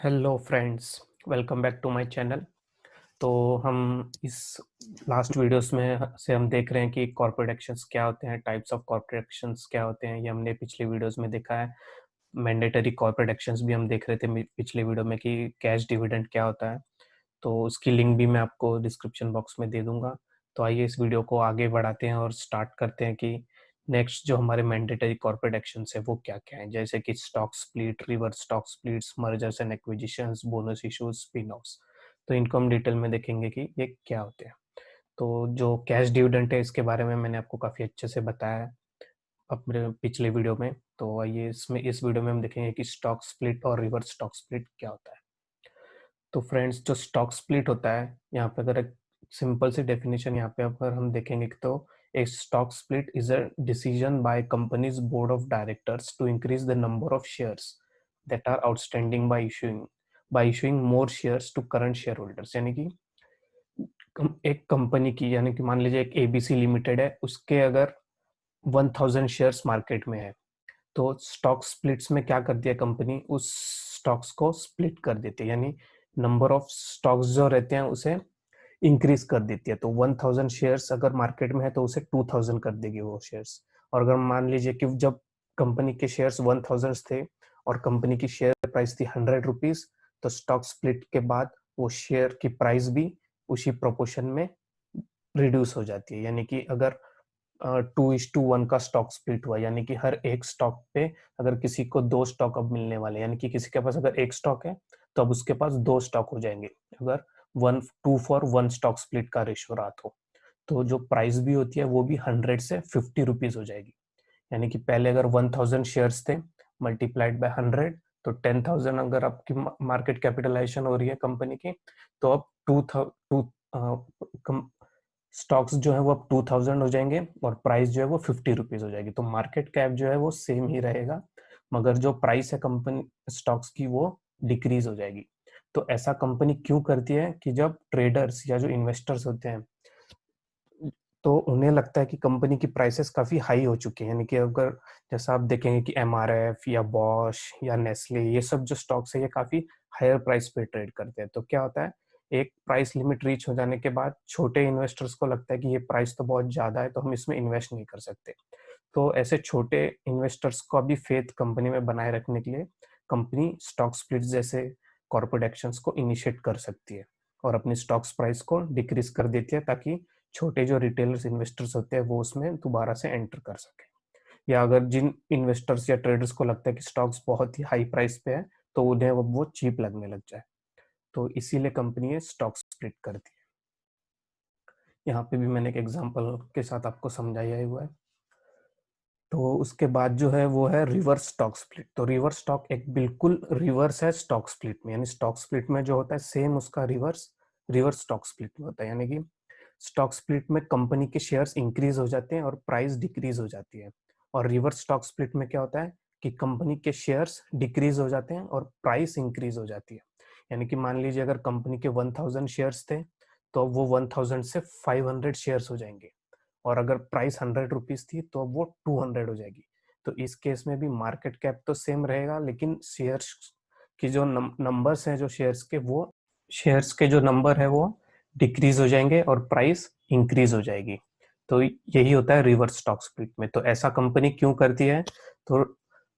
Hello friends, welcome back to my channel. तो हम इस लास्ट वीडियोस में से हम देख रहे हैं कि कॉर्पोरेट एक्शंस क्या होते हैं, टाइप्स ऑफ कॉर्पोरेट एक्शंस क्या होते हैं। ये हमने पिछले वीडियोस में देखा है। मैंडेटरी कॉर्पोरेट एक्शंस भी हम देख रहे थे पिछले वीडियो में कि कैश डिविडेंड क्या होता है। तो उसकी लिंक भी मैं आपको डिस्क्रिप्शन बॉक्स में दे दूंगा। तो आइए इस वीडियो को आगे बढ़ाते हैं और स्टार्ट करते हैं कि नेक्स्ट जो हमारे मैंडेटरी कॉर्पोरेट एक्शंस है वो क्या क्या है, जैसे कि stock split, reverse stock splits, mergers and acquisitions, bonus issues, spin offs. तो इनको हम डिटेल में देखेंगे कि ये क्या होते हैं। तो जो कैश डिविडेंड है इसके बारे में मैंने आपको काफ़ी अच्छे से बताया है अपने पिछले वीडियो में। तो आइए इस वीडियो में हम देखेंगे कि स्टॉक स्प्लिट और रिवर्स स्टॉक स्प्लिट क्या होता है। तो फ्रेंड्स, जो स्टॉक स्प्लिट होता है, यहाँ पे अगर एक सिंपल सी डेफिनेशन यहाँ पे अगर हम देखेंगे तो a stock split is a decision by company's board of directors to increase the number of shares that are outstanding by issuing more shares to current shareholders. यानी कि एक कंपनी की, यानी कि मान लीजिए एक एबीसी लिमिटेड है, उसके अगर 1000 शेयर्स मार्केट में है, तो स्टॉक स्प्लिट्स में क्या करती है कंपनी, उस स्टॉक्स को स्प्लिट कर देती है। यानी नंबर ऑफ स्टॉक्स जो रहते हैं उसे इंक्रीज कर देती है। तो 1000 शेयर्स अगर मार्केट में है तो उसे 2000 कर देगी वो शेयर्स। और अगर मान लीजिए कि जब कंपनी के शेयर्स 1000 थे और कंपनी की शेयर प्राइस थी 100 रुपीज, तो स्टॉक स्प्लिट के बाद वो शेयर की प्राइस भी उसी प्रोपोर्शन में रिड्यूस हो जाती है। यानी कि अगर 2:1 का स्टॉक स्प्लिट हुआ, यानी कि हर एक स्टॉक पे अगर किसी को 2 स्टॉक अब मिलने वाले, यानी कि किसी के पास अगर एक स्टॉक है तो अब उसके पास 2 स्टॉक हो जाएंगे अगर 1:2 स्टॉक स्प्लिट का रेशियो रहा तो जो प्राइस भी होती है वो भी 100 से 50 रुपीज हो जाएगी। यानी कि पहले अगर 1000 शेयर्स थे मल्टीप्लाइड बाय 100, तो 10,000 अगर आपकी मार्केट कैपिटलाइजेशन हो रही है कंपनी की, तो अब टू स्टॉक्स जो है वो अब 2000 हो जाएंगे और प्राइस जो है वो 50 रुपीज हो जाएगी। तो मार्केट कैप जो है वो सेम ही रहेगा, मगर जो प्राइस है कंपनी स्टॉक्स की वो डिक्रीज हो जाएगी। तो ऐसा कंपनी क्यों करती है कि जब ट्रेडर्स या जो इन्वेस्टर्स होते हैं तो उन्हें लगता है कि कंपनी की प्राइसेस काफी हाई हो चुकी है। यानी कि अगर जैसा आप देखेंगे कि एमआरएफ या बॉश या नेस्ले, ये सब जो स्टॉक्स है ये काफी हायर प्राइस पे ट्रेड करते हैं। तो क्या होता है, एक प्राइस लिमिट रीच हो जाने के बाद छोटे इन्वेस्टर्स को लगता है कि ये प्राइस तो बहुत ज्यादा है, तो हम इसमें इन्वेस्ट नहीं कर सकते। तो ऐसे छोटे इन्वेस्टर्स को अभी फेथ कंपनी में बनाए रखने के लिए कंपनी स्टॉक स्प्लिट जैसे कॉर्पोरेट एक्शंस को इनिशिएट कर सकती है और अपनी स्टॉक्स प्राइस को डिक्रीज कर देती है, ताकि छोटे जो रिटेलर्स इन्वेस्टर्स होते हैं वो उसमें दोबारा से एंटर कर सके। या अगर जिन इन्वेस्टर्स या ट्रेडर्स को लगता है कि स्टॉक्स बहुत ही हाई प्राइस पे है तो उन्हें वो चीप लगने लग जाए, तो इसीलिए कंपनी ये स्टॉक स्प्लिट करती है। यहाँ पे भी मैंने एक एग्जांपल के साथ आपको समझाया हुआ है। तो उसके बाद जो है वो है रिवर्स स्टॉक स्प्लिट। तो रिवर्स स्टॉक एक बिल्कुल रिवर्स है स्टॉक स्प्लिट में। यानी स्टॉक स्प्लिट में जो होता है सेम उसका रिवर्स रिवर्स स्टॉक स्प्लिट में होता है। यानी कि स्टॉक स्प्लिट में कंपनी के शेयर्स इंक्रीज हो जाते हैं और प्राइस डिक्रीज हो जाती है। और रिवर्स स्टॉक स्प्लिट में क्या होता है कि कंपनी के शेयर्स डिक्रीज हो जाते हैं और प्राइस इंक्रीज हो जाती है। यानी कि मान लीजिए अगर कंपनी के 1000 शेयर्स थे तो वो 1000 से 500 शेयर्स हो जाएंगे, और अगर प्राइस 100 रुपीज थी तो वो 200 हो जाएगी। तो इस केस में भी मार्केट कैप तो सेम रहेगा, लेकिन शेयर्स की जो नंबर्स हैं, जो शेयर्स के जो नंबर है वो डिक्रीज हो जाएंगे और प्राइस इंक्रीज हो जाएगी। तो यही होता है रिवर्स स्टॉक स्प्लिट में। तो ऐसा कंपनी क्यों करती है, तो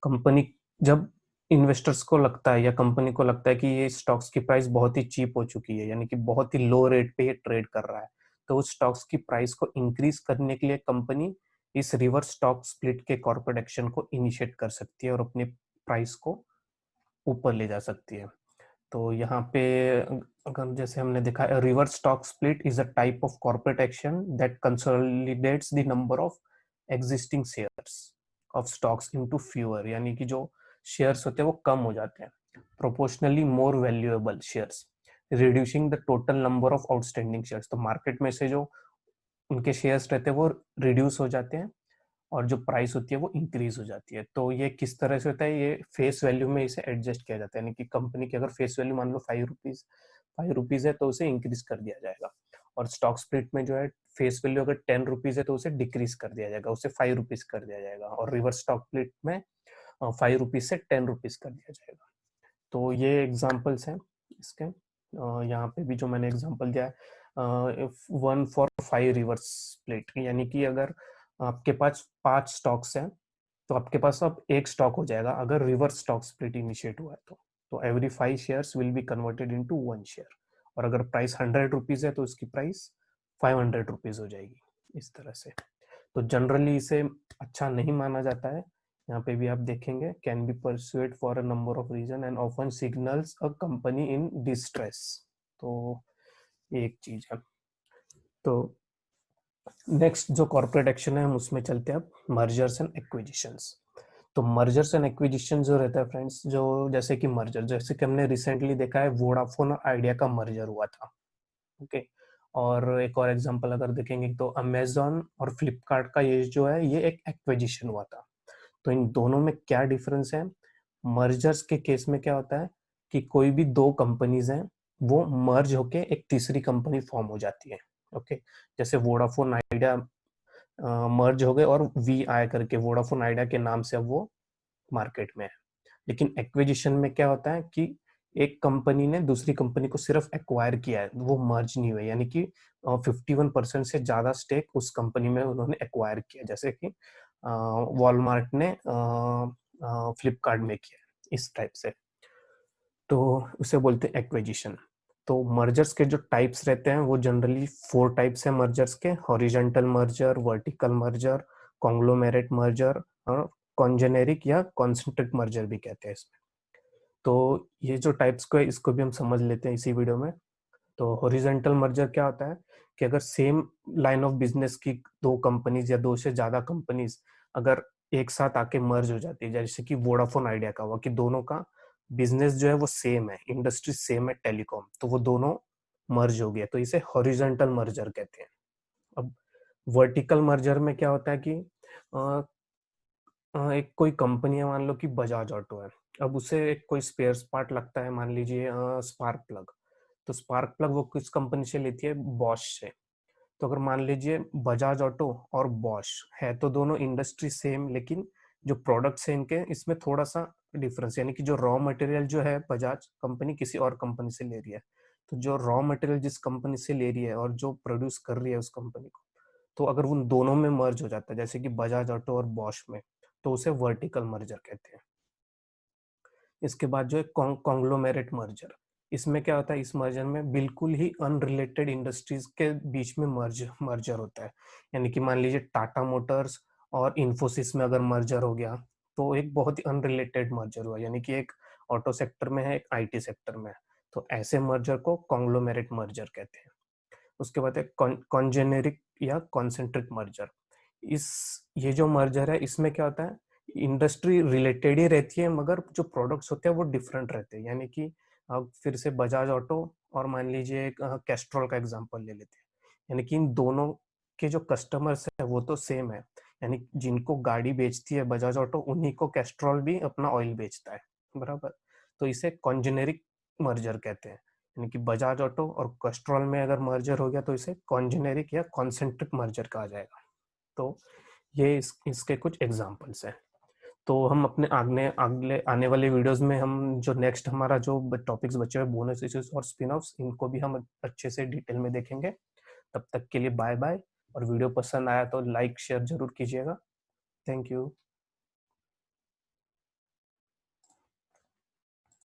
कंपनी जब इन्वेस्टर्स को लगता है या कंपनी को लगता है कि ये स्टॉक्स की प्राइस बहुत ही चीप हो चुकी है, यानी कि बहुत ही लो रेट पे ये ट्रेड कर रहा है, तो उस स्टॉक्स की प्राइस को इंक्रीज करने के लिए कंपनी इस रिवर्स स्टॉक स्प्लिट के कॉर्पोरेट एक्शन को इनिशिएट कर सकती है और अपने प्राइस को ऊपर ले जा सकती है। तो यहाँ पे अगर जैसे हमने देखा, reverse stock split is a type of corporate action that consolidates the number of existing shares of stocks into fewer. यानी कि जो शेयर्स होते हैं वो कम हो जाते हैं, proportionally more valuable shares, reducing the total number of outstanding shares. तो मार्केट में से जो उनके शेयर्स रहते हैं वो रिड्यूस हो जाते हैं और जो प्राइस होती है वो इंक्रीज हो जाती है। तो ये किस तरह से होता है, ये फेस वैल्यू में इसे एडजस्ट किया जाता है। यानी कि कंपनी की अगर फेस वैल्यू मान लो 5 रुपीज है तो उसे इंक्रीज कर दिया जाएगा, और स्टॉक स्प्लिट में जो है फेस वैल्यू अगर 10 रुपीज है तो उसे डिक्रीज कर दिया जाएगा, उसे 5 रुपीज कर दिया जाएगा। और रिवर्स स्टॉक स्प्लिट में 5 रुपीज से 10 रुपीज कर दिया जाएगा। तो ये एग्जांपल्स हैं इसके। यहाँ पे भी जो मैंने एग्जांपल दिया है 1 for 5 रिवर्स स्प्लिट, यानी कि अगर आपके पास 5 स्टॉक्स हैं तो आपके पास अब एक स्टॉक हो जाएगा अगर रिवर्स स्टॉक स्प्लिट इनिशिएट हुआ है तो every 5 shares will be converted into 1 share. और अगर प्राइस 100 रुपीज है तो उसकी प्राइस 500 रुपीज हो जाएगी, इस तरह से। तो जनरली इसे अच्छा नहीं माना जाता है। यहाँ पे भी आप देखेंगे can be persuade for a number of reason and often signals a company in distress. तो एक चीज है। तो नेक्स्ट जो कॉर्पोरेट एक्शन है हम उसमें चलते हैं अब, मर्जर्स एंड एक्विजिशंस। तो मर्जर्स एंड एक्विजिशन जो रहता है फ्रेंड्स, जो जैसे कि मर्जर, जैसे कि हमने रिसेंटली देखा है वोडाफोन और आइडिया का मर्जर हुआ था, ओके। और एक और एग्जांपल अगर देखेंगे तो अमेजोन और फ्लिपकार्ट का ये जो है ये एक एक्विजिशन हुआ था। तो इन दोनों में क्या डिफरेंस है? मर्जर्स के केस में क्या होता है कि कोई भी दो कंपनीज हैं वो मर्ज होके एक तीसरी कंपनी फॉर्म हो जाती है, ओके। जैसे वोडाफोन आइडिया मर्ज हो गए और वी आई करके वोडाफोन आइडिया के नाम से अब वो मार्केट में है। लेकिन एक्विजिशन में क्या होता है कि एक कंपनी ने दूसरी कंपनी को सिर्फ एक्वायर किया है, वो मर्ज नहीं हुए, यानी कि 51% से ज्यादा स्टेक उस कंपनी में उन्होंने एक्वायर किया, जैसे कि वॉलमार्ट ने फ्लिपकार्ट में किया, इस टाइप से। तो उसे बोलते हैं एक्विजिशन। तो मर्जर्स के जो टाइप्स रहते हैं वो जनरली 4 टाइप्स हैं मर्जर्स के: horizontal merger, vertical merger, conglomerate merger और कॉन्जेनेरिक या कॉन्सेंट्रिक मर्जर भी कहते हैं इसमें। तो ये जो टाइप्स को है इसको भी हम समझ लेते हैं इसी वीडियो में। तो हॉरिजॉन्टल मर्जर क्या होता है कि अगर सेम लाइन ऑफ बिजनेस की दो कंपनीज या दो से ज्यादा कंपनीज अगर एक साथ आके मर्ज हो जाती है, जैसे कि वोडाफोन आइडिया का हुआ कि दोनों का बिजनेस जो है वो सेम है, इंडस्ट्री सेम है टेलीकॉम, तो वो दोनों मर्ज हो गया, तो इसे हॉरिजॉन्टल मर्जर कहते हैं। अब वर्टिकल मर्जर में क्या होता है कि एक कोई कंपनी है, मान लो कि बजाज ऑटो है। अब उसे एक कोई स्पेयर्स पार्ट लगता है, मान लीजिए स्पार्क प्लग। तो स्पार्क प्लग वो किस कंपनी से लेती है? बॉश से। तो अगर मान लीजिए बजाज ऑटो और बॉश है तो दोनों इंडस्ट्री सेम, लेकिन जो प्रोडक्ट्स है इनके इसमें थोड़ा सा डिफरेंस, यानी कि जो रॉ मटेरियल जो है बजाज कंपनी किसी और कंपनी से ले रही है, तो जो रॉ मटेरियल जिस कंपनी से ले रही है और जो प्रोड्यूस कर रही है उस कंपनी को, तो अगर उन दोनों में मर्ज हो जाता है जैसे कि बजाज ऑटो और बॉश में, तो उसे वर्टिकल मर्जर कहते हैं। इसके बाद जो है कॉन्ग्लोमेरेट मर्जर। इसमें क्या होता है, इस मर्जर में बिल्कुल ही अनरिलेटेड इंडस्ट्रीज के बीच में मर्जर होता है। यानी कि मान लीजिए टाटा मोटर्स और इन्फोसिस में अगर मर्जर हो गया तो एक बहुत ही अनरिलेटेड मर्जर हुआ, यानी कि एक ऑटो सेक्टर में है एक आईटी सेक्टर में है। तो ऐसे मर्जर को कॉन्ग्लोमेरेट मर्जर कहते हैं। उसके बाद है कॉन्जेनेरिक या कॉन्सेंट्रिक मर्जर। इस ये जो मर्जर है इसमें क्या होता है, इंडस्ट्री रिलेटेड ही रहती है मगर जो प्रोडक्ट्स होते हैं वो डिफरेंट रहते हैं। यानी कि अब फिर से बजाज ऑटो और मान लीजिए एक कैस्ट्रॉल का एग्जांपल ले लेते हैं, यानी कि इन दोनों के जो कस्टमर्स है वो तो सेम है, यानी जिनको गाड़ी बेचती है बजाज ऑटो उन्हीं को कैस्ट्रॉल भी अपना ऑयल बेचता है, बराबर। तो इसे कॉन्जेनेरिक मर्जर कहते हैं। यानी कि बजाज ऑटो और कैस्ट्रॉल में अगर मर्जर हो गया तो इसे कॉन्जेनेरिक या कॉन्सेंट्रिक मर्जर कहा जाएगा। तो ये इसके कुछ एग्जांपल्स हैं। तो हम अपने आगने अगले आने वाले वीडियोस में हम जो नेक्स्ट हमारा जो टॉपिक्स बचे हुए बोनस इश्यूज और स्पिन ऑफ्स, इनको भी हम अच्छे से डिटेल में देखेंगे। तब तक के लिए बाय बाय। और वीडियो पसंद आया तो लाइक शेयर जरूर कीजिएगा। Thank you.